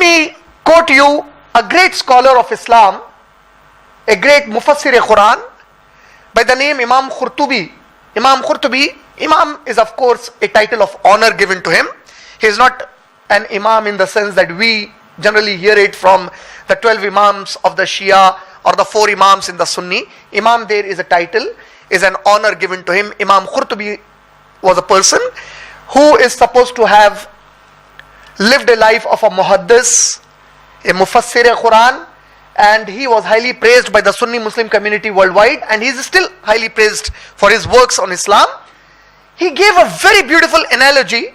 me quote you a great scholar of Islam, a great Mufassir-e-Quran by the name Imam Qhurtubi. Imam Qhurtubi, Imam is of course a title of honor given to him. He is not an Imam in the sense that we generally hear it from the 12 Imams of the Shia or the 4 Imams in the Sunni. Imam there is a title, is an honor given to him. Imam Qhurtubi was a person who is supposed to have lived a life of a muhaddis, a mufassir-e-Quran, and he was highly praised by the Sunni Muslim community worldwide, and he is still highly praised for his works on Islam. He gave a very beautiful analogy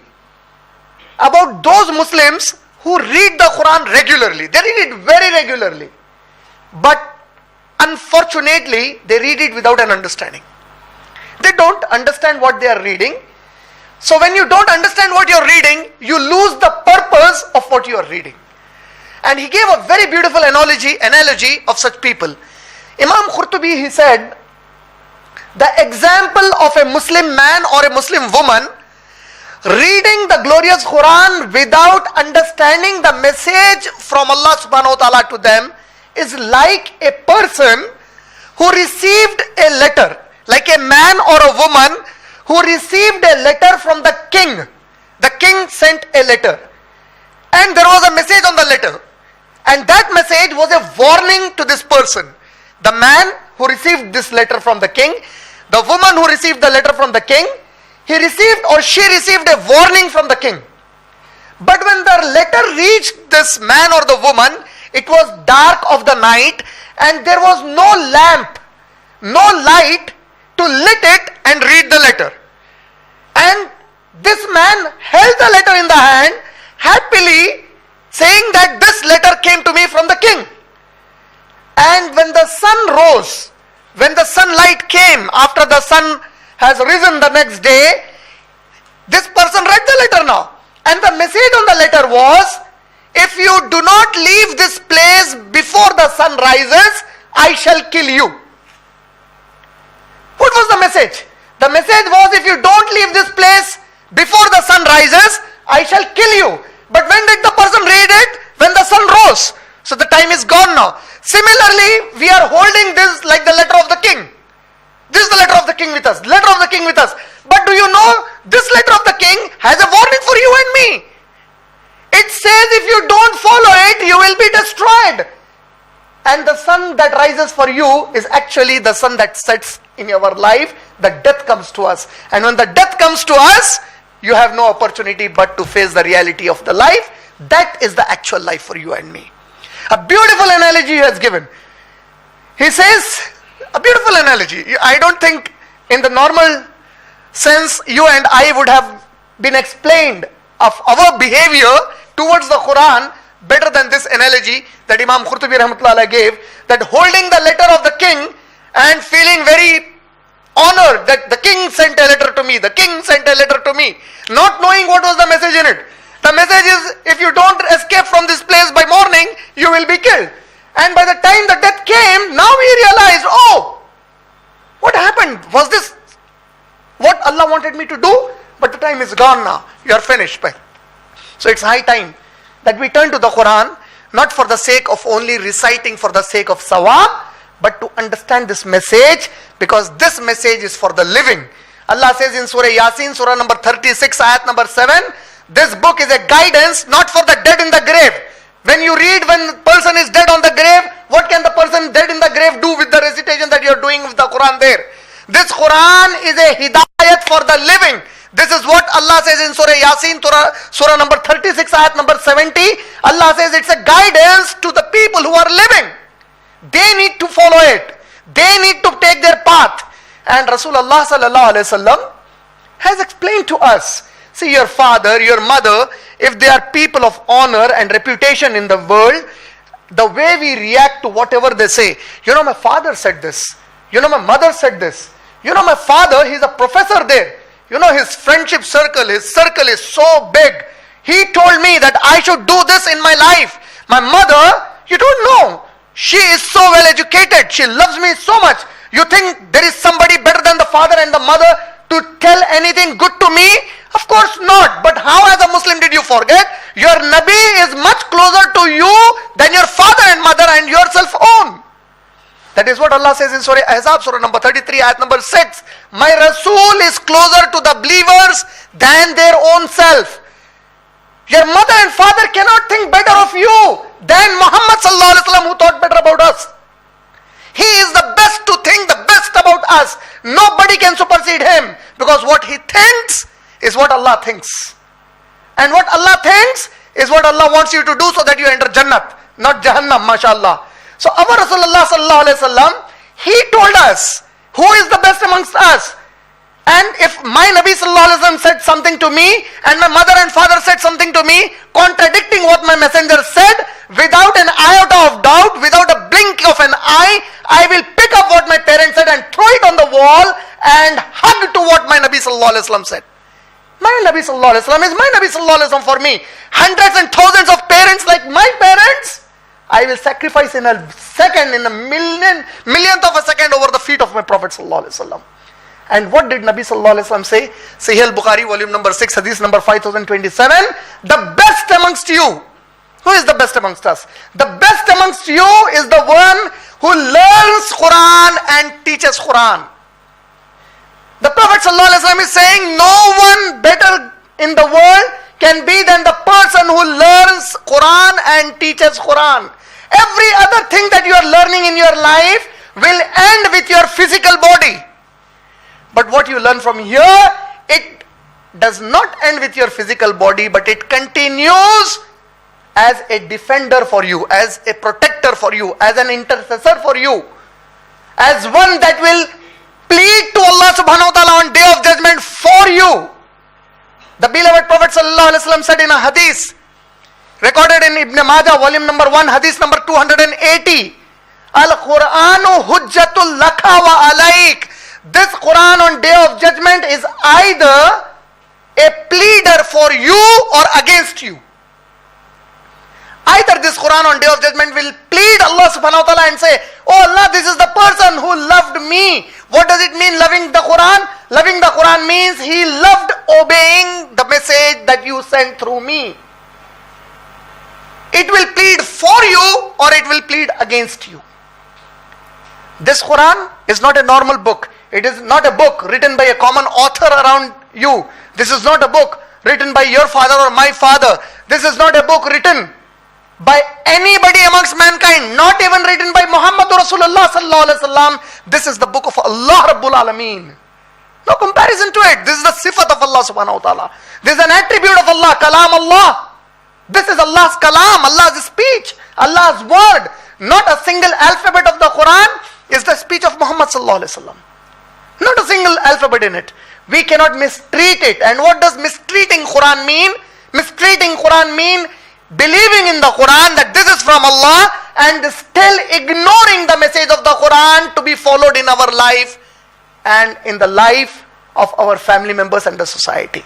about those Muslims who read the Quran regularly. They read it very regularly, but unfortunately they read it without an understanding. They don't understand what they are reading. So when you don't understand what you are reading, you lose the purpose of what you are reading. And he gave a very beautiful analogy of such people. Imam Qhurtubi, he said, the example of a Muslim man or a Muslim woman reading the glorious Quran without understanding the message from Allah subhanahu wa ta'ala to them is like a person who received a letter, like a man or a woman who received a letter from the king. The king sent a letter, and there was a message on the letter, and that message was a warning to this person. The man who received this letter from the king, the woman who received the letter from the king, he received or she received a warning from the king. But when the letter reached this man or the woman, it was dark of the night and there was no lamp, no light to lit it and read the letter. And this man held the letter in the hand, happily saying that this letter came to me from the king. And when the sun rose, when the sunlight came, after the sun has risen the next day, this person read the letter now. And the message on the letter was, if you do not leave this place before the sun rises, I shall kill you. What was the message? The message was, if you don't leave this place before the sun rises, I shall kill you. But when did the person read it? When the sun rose. So the time is gone now. Similarly, we are holding this like the letter of the king. This is the letter of the king with us. Letter of the king with us. But do you know, this letter of the king has a warning for you and me. It says if you don't follow it, you will be destroyed. And the sun that rises for you is actually the sun that sets in your life. The death comes to us. And when the death comes to us, you have no opportunity but to face the reality of the life. That is the actual life for you and me. A beautiful analogy he has given. He says, a beautiful analogy. I don't think in the normal sense you and I would have been explained of our behavior towards the Quran better than this analogy that Imam Qhurtubi rahmatullah gave, that holding the letter of the king and feeling very honored that the king sent a letter to me, the king sent a letter to me, not knowing what was the message in it. The message is, if you don't escape from this place by morning, you will be killed. And by the time the death came, now we realized, oh, what happened? Was this what Allah wanted me to do? But the time is gone now. You are finished. So it's high time that we turn to the Quran, not for the sake of only reciting for the sake of sawab, but to understand this message, because this message is for the living. Allah says in Surah Yasin, Surah number 36, ayat number 7, this book is a guidance not for the dead in the grave. When you read when the person is dead on the grave, what can the person dead in the grave do with the recitation that you are doing with the Quran there? This Quran is a hidayat for the living. This is what Allah says in Surah Yasin, Surah number 36, ayat number 70. Allah says it's a guidance to the people who are living. They need to follow it. They need to take their path. And Rasulullah sallallahu alaihi wasallam has explained to us, see, your father, your mother, if they are people of honor and reputation in the world, the way we react to whatever they say, you know, my father said this, you know, my mother said this, you know, my father, he's a professor there, you know, his friendship circle, his circle is so big, he told me that I should do this in my life. My mother, you don't know, she is so well educated, she loves me so much. You think there is somebody better than the father and the mother to tell anything good to me? Of course not. But how as a Muslim did you forget? Your Nabi is much closer to than your father and mother and yourself own. That is what Allah says in Surah Ahzab, Surah number 33, ayat number 6. My Rasul is closer to the believers than their own self. Your mother and father cannot think better of you than Muhammad sallallahu alaihi wasallam, who thought better about us. He is the best to think the best about us. Nobody can supersede him, because what he thinks is what Allah thinks. And what Allah thinks is what Allah wants you to do, so that you enter Jannat, not Jahannam, mashallah. So our Rasulullah sallallahu alaihi wasallam, he told us who is the best amongst us. And if my Nabi sallallahu alaihi wasallam said something to me, and my mother and father said something to me, contradicting what my messenger said, without an iota of doubt, without a blink of an eye, I will pick up what my parents said and throw it on the wall and hug to what my Nabi sallallahu alaihi wasallam said. My Nabi sallallahu alaihi wasallam is my Nabi sallallahu alaihi wasallam for me. Hundreds and thousands of parents like my parents, I will sacrifice in a second, in a millionth of a second, over the feet of my Prophet sallallahu alaihi wasallam. And what did Nabi sallallahu alaihi wasallam say? Sahih al-Bukhari, volume number 6, hadith number 5027. The best amongst you. Who is the best amongst us? The best amongst you is the one who learns Quran and teaches Quran. The Prophet sallallahu alaihi wasallam is saying, no one better in the world can be than the person who learns Quran and teaches Quran. Every other thing that you are learning in your life will end with your physical body. But what you learn from here, it does not end with your physical body, but it continues as a defender for you, as a protector for you, as an intercessor for you, as one that will plead to Allah subhanahu wa ta'ala on day of judgment for you. The beloved Prophet sallallahu alaihi wasallam said in a hadith recorded in Ibn Majah, volume number 1, hadith number 280, Al-Qur'anu hujjatul laka wa alaik. This Quran on day of judgment is either a pleader for you or against you. Either this Quran on day of judgment will plead Allah subhanahu wa ta'ala and say, oh Allah, this is the person who loved me. What does it mean, loving the Quran? Loving the Quran means he loved obeying the message that you sent through me. It will plead for you or it will plead against you. This Quran is not a normal book. It is not a book written by a common author around you. This is not a book written by your father or my father. This is not a book written by anybody amongst mankind, not even written by Muhammad Rasulullah sallallahu alaihi wasallam. This is the book of Allah Rabbul Alameen. No comparison to it. This is the sifat of Allah subhanahu wa ta'ala. This is an attribute of Allah, kalam Allah. This is Allah's kalam, Allah's speech, Allah's word. Not a single alphabet of the Quran is the speech of Muhammad sallallahu alaihi wasallam. Not a single alphabet in it. We cannot mistreat it. And what does mistreating Quran mean? Mistreating Quran mean believing in the Quran that this is from Allah and still ignoring the message of the Quran to be followed in our life and in the life of our family members and the society.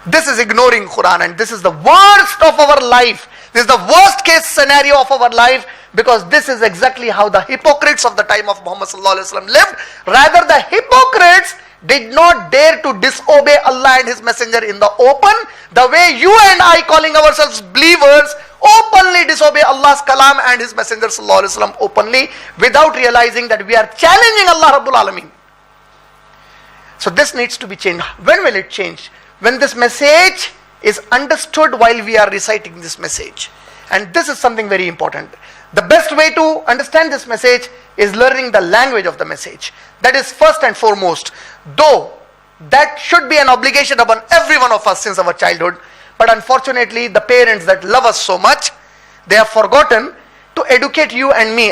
This is ignoring Quran, and this is the worst of our life. This is the worst case scenario of our life, because this is exactly how the hypocrites of the time of Muhammad sallallahu alaihi wasallam lived. Rather, the hypocrites did not dare to disobey Allah and His Messenger in the open, the way you and I, calling ourselves believers, openly disobey Allah's kalam and His Messenger sallallahu alaihi wasallam openly, without realizing that we are challenging Allah Rabbul Alameen. So this needs to be changed. When will it change? When this message is understood while we are reciting this message. And this is something very important. The best way to understand this message is learning the language of the message. That is first and foremost. Though that should be an obligation upon every one of us since our childhood. But unfortunately, the parents that love us so much, they have forgotten to educate you and me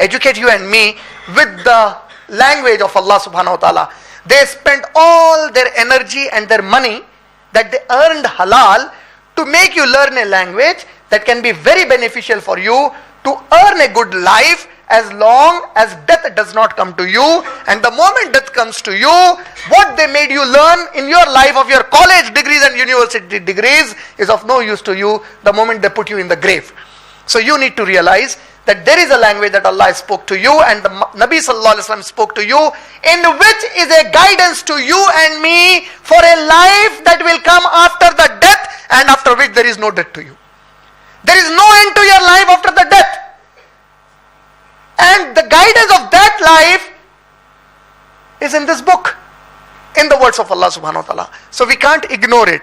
with the language of Allah subhanahu wa ta'ala. They spent all their energy and their money that they earned halal to make you learn a language that can be very beneficial for you to earn a good life, as long as death does not come to you. And the moment death comes to you, what they made you learn in your life of your college degrees and university degrees is of no use to you the moment they put you in the grave. So you need to realize that there is a language that Allah spoke to you and the Nabi sallallahu alaihi wasallam spoke to you, in which is a guidance to you and me for a life that will come after the death, and after which there is no death to you. There is no end to your life after the death. in this book, in the words of Allah subhanahu wa ta'ala. So we can't ignore it.